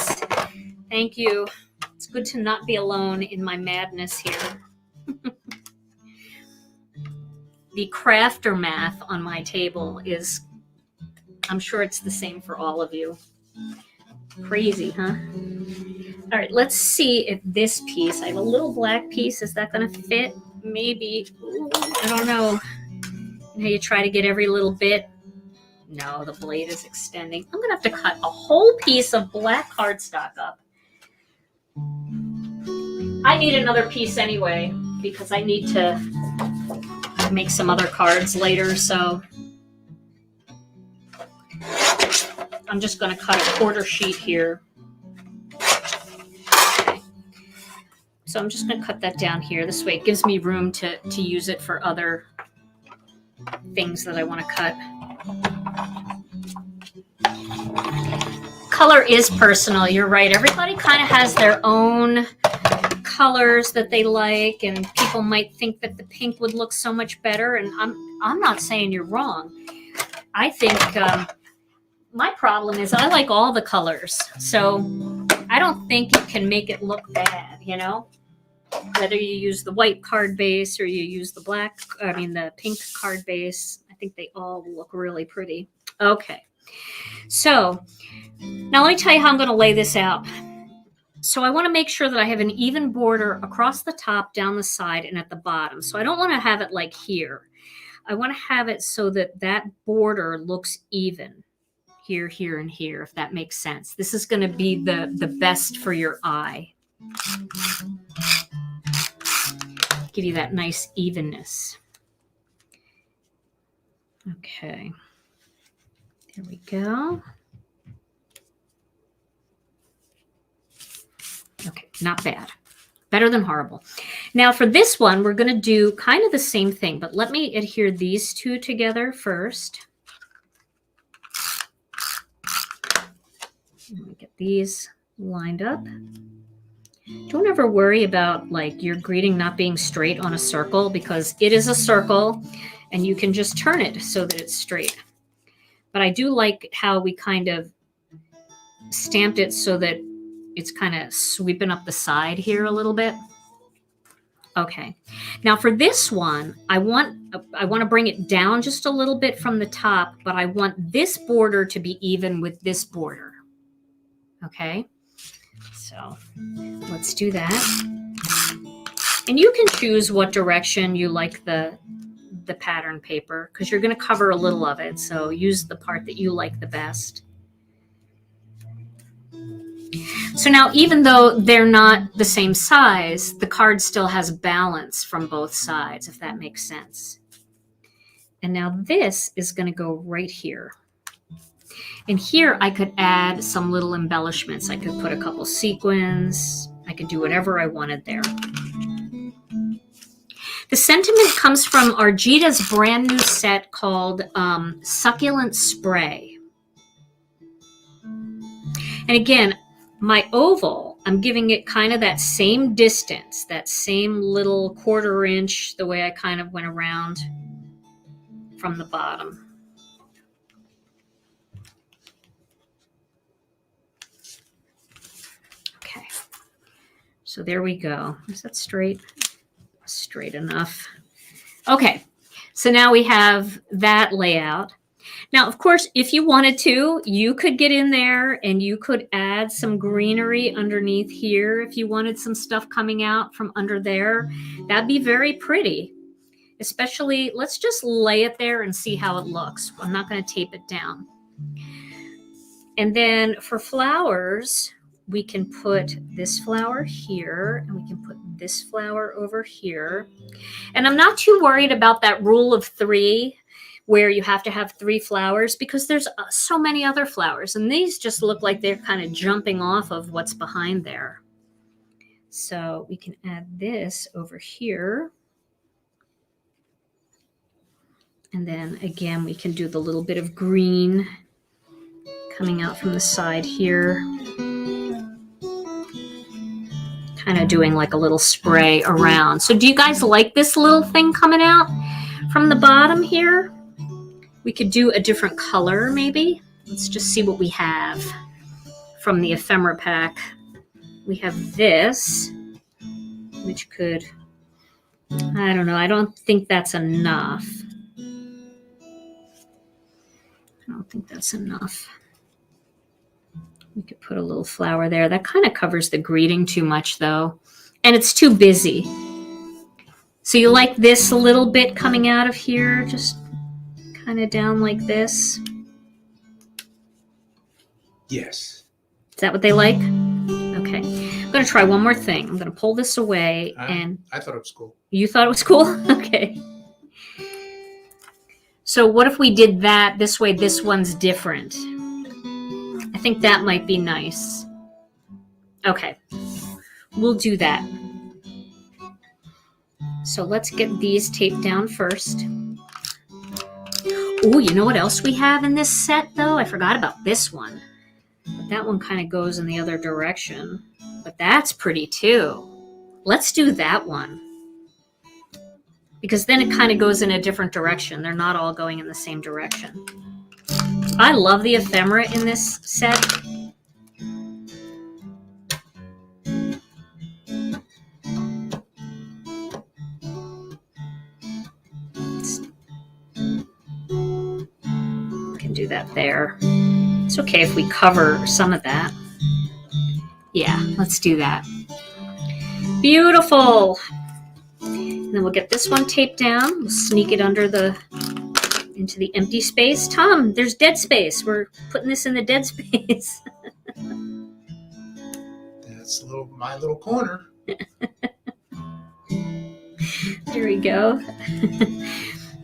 Thank you. It's good to not be alone in my madness here. The crafter math on my table is, I'm sure it's the same for all of you. Crazy, huh? All right, let's see if this piece, I have a little black piece. Is that going to fit? Maybe. Ooh, I don't know. You know, you try to get every little bit. No, the blade is extending. I'm going to have to cut a whole piece of black cardstock up. I need another piece anyway, because I need to make some other cards later, so I'm just going to cut a quarter sheet here. Okay. So I'm just going to cut that down here. This way it gives me room to use it for other things that I want to cut. Color is personal. You're right. Everybody kind of has their own colors that they like, and people might think that the pink would look so much better. And I'm not saying you're wrong. I think my problem is I like all the colors, so I don't think you can make it look bad. You know, whether you use the white card base or you use the the pink card base, I think they all look really pretty. Okay. So now let me tell you how I'm going to lay this out. So I want to make sure that I have an even border across the top, down the side, and at the bottom. So I don't want to have it like here. I want to have it so that that border looks even here, here, and here, if that makes sense. This is going to be the best for your eye. Give you that nice evenness. Okay. There we go. Okay, not bad. Better than horrible. Now for this one, we're going to do kind of the same thing, but let me adhere these two together first. Let me get these lined up. Don't ever worry about like your greeting not being straight on a circle, because it is a circle and you can just turn it so that it's straight. But I do like how we kind of stamped it so that it's kind of sweeping up the side here a little bit. Okay. Now for this one, I want to bring it down just a little bit from the top, but I want this border to be even with this border. Okay. So let's do that. And you can choose what direction you like the the pattern paper because you're going to cover a little of it. So use the part that you like the best. So now, even though they're not the same size, the card still has balance from both sides, if that makes sense. And now this is going to go right here. And here I could add some little embellishments. I could put a couple sequins. I could do whatever I wanted there. The sentiment comes from Gina's brand new set called Succulent Spray. And again, my oval, I'm giving it kind of that same distance, that same little 1/4 inch, the way I kind of went around from the bottom. Okay, so there we go. Is that straight? Straight enough. Okay, so now we have that layout. Now, of course, if you wanted to, you could get in there and you could add some greenery underneath here. If you wanted some stuff coming out from under there, that'd be very pretty. Especially, let's just lay it there and see how it looks. I'm not going to tape it down. And then for flowers, we can put this flower here and we can put this flower over here. And I'm not too worried about that rule of 3 where you have to have 3 flowers because there's so many other flowers. And these just look like they're kind of jumping off of what's behind there. So we can add this over here. And then again, we can do the little bit of green coming out from the side here. Kind of doing like a little spray around. So do you guys like this little thing coming out from the bottom here? We could do a different color maybe. Let's just see what we have from the ephemera pack. We have this, which could, I don't know, I don't think that's enough. I don't think that's enough. We could put a little flower there. That kind of covers the greeting too much though. And it's too busy. So you like this a little bit coming out of here, just kind of down like this? Yes. Is that what they like? Okay. I'm going to try one more thing. I'm going to pull this away and... I thought it was cool. You thought it was cool? Okay. So what if we did that this way? This one's different. I think that might be nice. Okay. We'll do that. So let's get these taped down first. Oh, you know what else we have in this set, though? I forgot about this one. But that one kind of goes in the other direction. But that's pretty, too. Let's do that one. Because then it kind of goes in a different direction. They're not all going in the same direction. I love the ephemera in this set. Can do that there. It's okay if we cover some of that. Yeah, let's do that. Beautiful. And then we'll get this one taped down. We'll sneak it under into the empty space. Tom, there's dead space. We're putting this in the dead space. That's my little corner. There we go.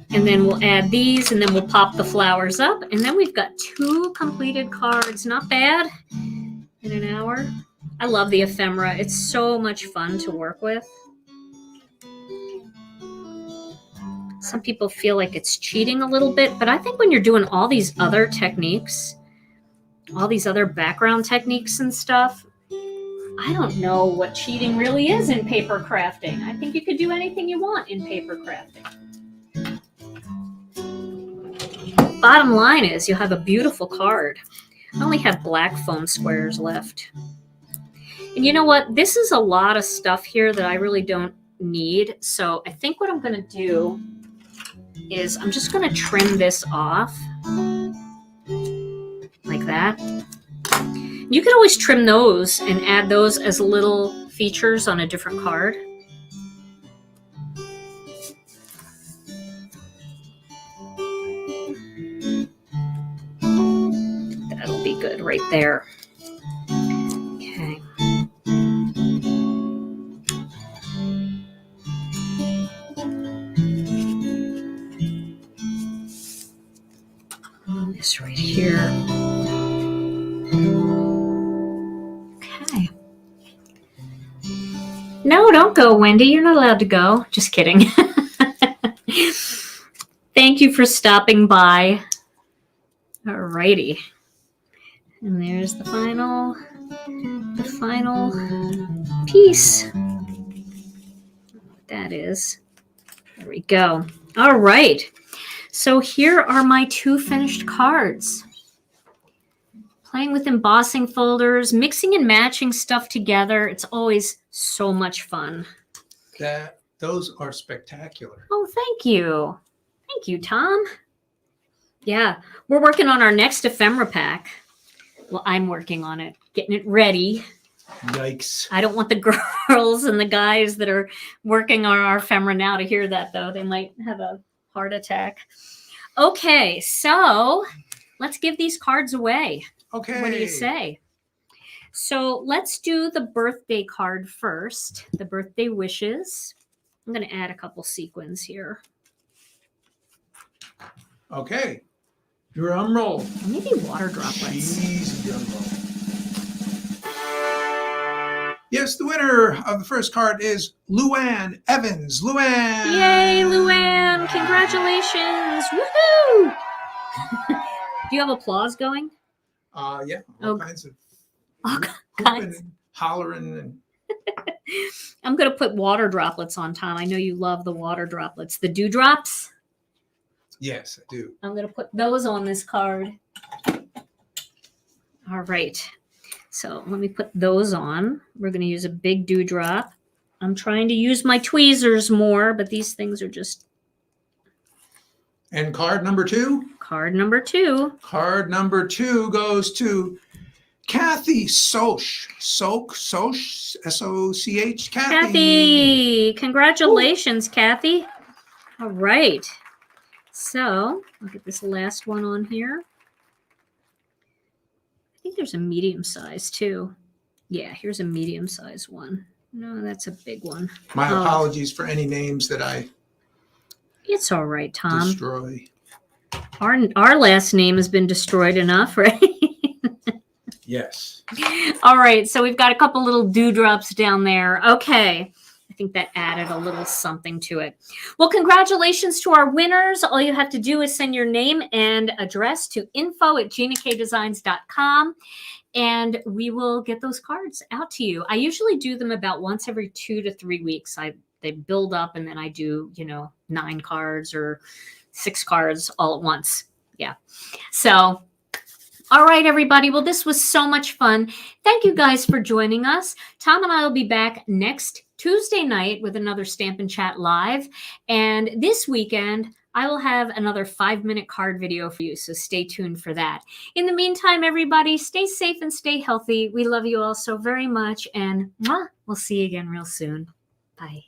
And then we'll add these and then we'll pop the flowers up. And then we've got 2 completed cards. Not bad in an hour. I love the ephemera. It's so much fun to work with. Some people feel like it's cheating a little bit, but I think when you're doing all these other techniques, all these other background techniques and stuff, I don't know what cheating really is in paper crafting. I think you could do anything you want in paper crafting. Bottom line is you'll have a beautiful card. I only have black foam squares left. And you know what? This is a lot of stuff here that I really don't need. So I think what I'm going to do is I'm just going to trim this off like that. You can always trim those and add those as little features on a different card. good right there. Okay. This right here. Okay. No, don't go, Wendy. You're not allowed to go. Just kidding. Thank you for stopping by. Alrighty. And there's the final piece. What that is. There we go. All right. So here are my 2 finished cards. Playing with embossing folders, mixing and matching stuff together. It's always so much fun. Those are spectacular. Oh, thank you. Thank you, Tom. Yeah, we're working on our next ephemera pack. Well, I'm working on it, getting it ready. Yikes. I don't want the girls and the guys that are working on our ephemera now to hear that, though. They might have a heart attack. Okay, so let's give these cards away. Okay. What do you say? So let's do the birthday card first, the birthday wishes. I'm going to add a couple sequins here. Okay. Drum roll. Maybe water droplets. Easy drum roll. Yes, the winner of the first card is Luann Evans. Luann! Yay, Luann! Congratulations! Woohoo! Do you have applause going? Yeah, all kinds of All whooping kinds. and hollering and I'm going to put water droplets on, Tom. I know you love the water droplets. The dewdrops? yes, I do. I'm going to put those on this card. All right. So let me put those on. We're going to use a big dewdrop. I'm trying to use my tweezers more, but these things are just... And card number 2? Card number 2. Card number 2 goes to Kathy Soch. Soch, S-O-C-H. Kathy! Congratulations, Kathy. All right. So I'll get this last one on here. I think there's a medium size too. Yeah, here's a medium size one. No, that's a big one. My apologies for any names that I It's all right, Tom. destroy. Our last name has been destroyed enough, right? Yes. All right, so we've got a couple little dewdrops down there. Okay. I think that added a little something to it. Well, congratulations to our winners. All you have to do is send your name and address to info@ginakdesigns.com, and we will get those cards out to you. I usually do them about once every 2 to 3 weeks. They build up, and then I do, 9 cards or 6 cards all at once. Yeah. So, all right, everybody. Well, this was so much fun. Thank you guys for joining us. Tom and I will be back next Tuesday night with another Stampin' Chat Live. And this weekend, I will have another 5-minute card video for you. So stay tuned for that. In the meantime, everybody, stay safe and stay healthy. We love you all so very much. And we'll see you again real soon. Bye.